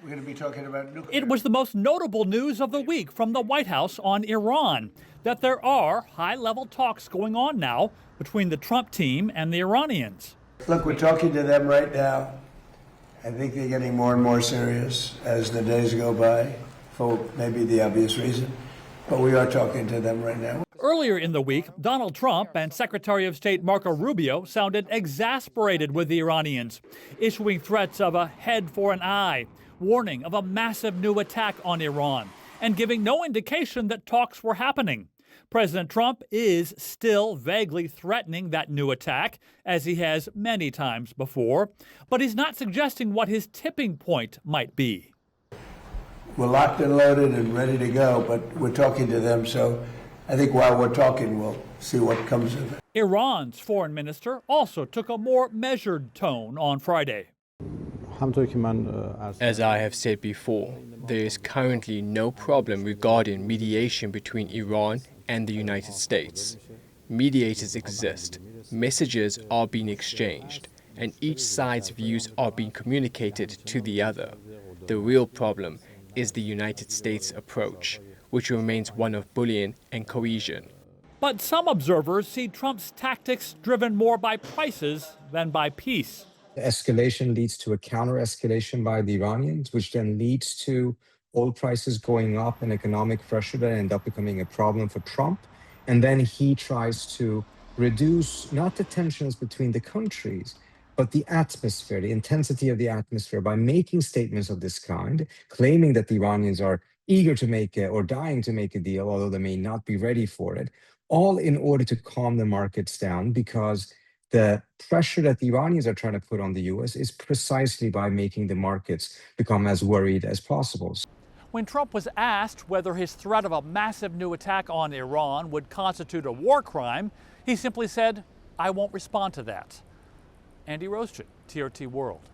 We're going to be talking about nuclear. It was the most notable news of the week from the White House on Iran, that there are high-level talks going on now between the Trump team and the Iranians. Look, we're talking to them right now. I think they're getting more and more serious as the days go by, for maybe the obvious reason. But we are talking to them right now. Earlier in the week, Donald Trump and Secretary of State Marco Rubio sounded exasperated with the Iranians, issuing threats of a head for an eye, warning of a massive new attack on Iran, and giving no indication that talks were happening. President Trump is still vaguely threatening that new attack, as he has many times before, but he's not suggesting what his tipping point might be. We're locked and loaded and ready to go, but we're talking to them, so I think while we're talking, we'll see what comes of it. Iran's foreign minister also took a more measured tone on Friday. As I have said before, there is currently no problem regarding mediation between Iran and the United States. Mediators exist, messages are being exchanged, and each side's views are being communicated to the other. The real problem is the United States approach, which remains one of bullying and coercion. But some observers see Trump's tactics driven more by prices than by peace. Escalation leads to a counter-escalation by the Iranians, which then leads to oil prices going up and economic pressure that end up becoming a problem for Trump. And then he tries to reduce not the tensions between the countries, but the atmosphere, the intensity of the atmosphere, by making statements of this kind, claiming that the Iranians are eager to make it or dying to make a deal, although they may not be ready for it, all in order to calm the markets down, because the pressure that the Iranians are trying to put on the U.S. is precisely by making the markets become as worried as possible. When Trump was asked whether his threat of a massive new attack on Iran would constitute a war crime, he simply said, "I won't respond to that." Andy Roesgen, TRT World.